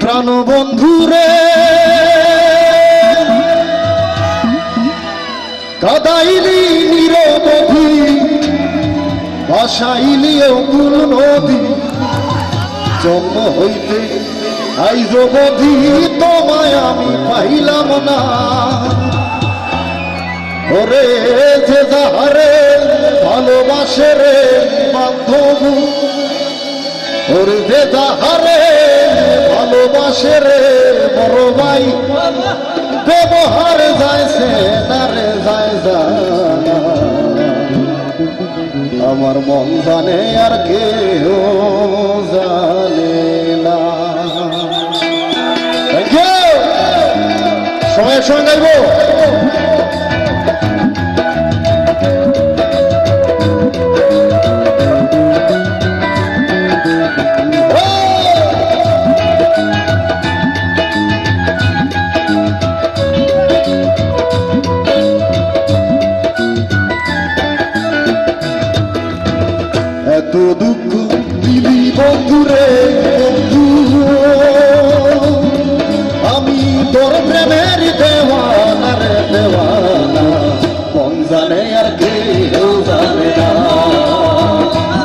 প্রাণ বন্ধুরে কাদাইলি নিরবধি ভাসাইলি অকুল নদী জন্ম হইতে আইজ বধি তোমায় আমি পাইলাম না ওরে যে যাহারে ভালোবাসে রে বান্ধব ওরে যে যাহারে ভালোবাসে রে বড় ভাই ব্যবহার যাইছে না রে যায় আমার মন জানে আর কেউ জানে না। সময়ের সঙ্গে গাইব এত দুঃখ দিলি বন্ধুরে বন্ধু আমি তোর প্রেমের দেওয়ানা রে দেওয়ানা মন জানে আর কেউ জানে না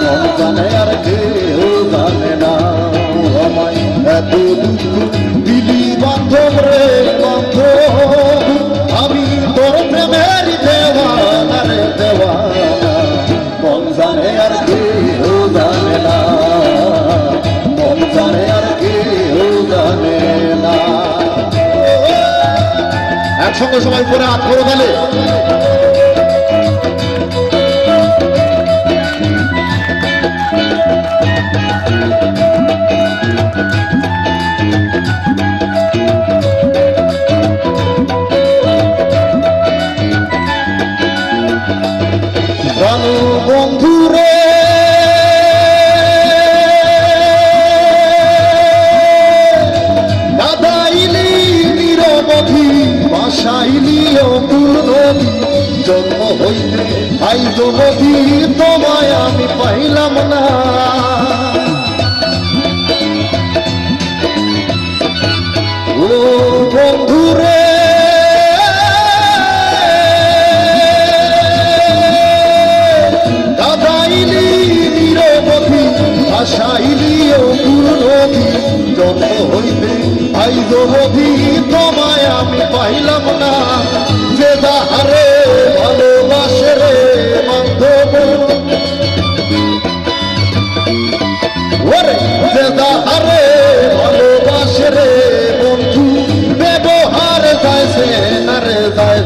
মন জানে আর কেউ জানে না আমায় এত দুঃখ দিলি বান্ধব রে বান্ধব আমি তোর প্রেমের দেওয়ানা রে দেওয়ানা মন জানে আর কেউ জানে না মন জানে আর কেউ জানে না। একসঙ্গে সবাই করে হাত করে ফেলে বন্ধুরে কাদাইলি নিরবধি ভাসাইলি অকুল নদী জন্ম হইতে আইজ বধি তোমায় আমি পাইলাম না ও বন্ধুরে ভাসাইলি অকুল নদী জন্ম হইতে আইজ বধি তোমায় আমি পাইলাম না যে যাহারে ভালোবাসে রে বান্ধব ওরে যে যাহারে ভালোবাসে রে বন্ধু ব্যবহার যাইছে না রে যায়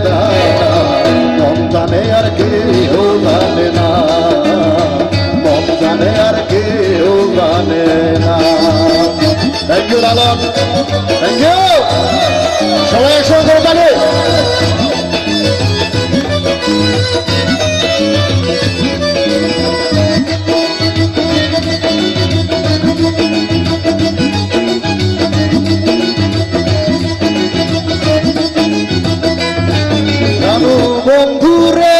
মন জানে আর কেউ জানে না মন জানে আর কেউ জানে না। Thank you Lalon, thank you সবাই একসঙ্গে জানে বন্ধুরে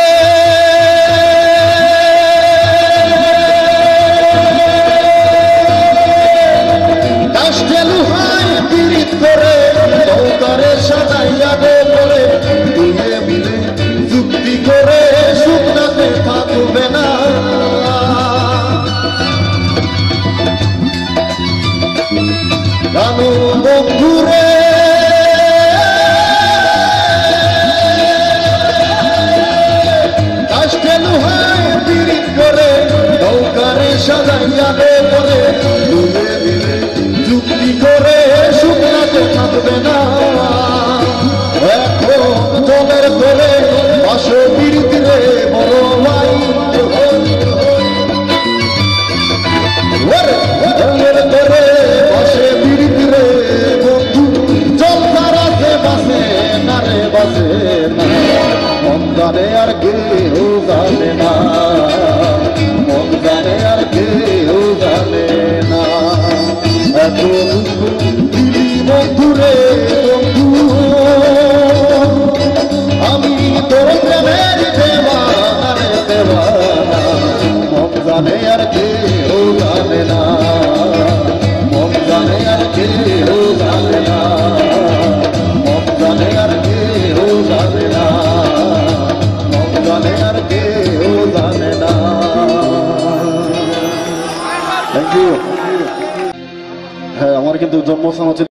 যুক্তি করে শুকনাতে থাকবে না গানু বন্ধুরে কাষ্টে লুহায় পীড়িত করে নৌকারে সাজাইয়া বলে ডুবে দিলে যুক্তি করে শুকনাতে থাকবে না জলের করে পাশে পীড়িত রে বড় ভাই জলের করে পাশে পীড়িত রে বন্ধু জল তারাতে বাসে না রে বাসে না মন জানে আর কেউ জানে না মন জানে আর কেউ জানে কিন্তু জন্মস্থান হচ্ছে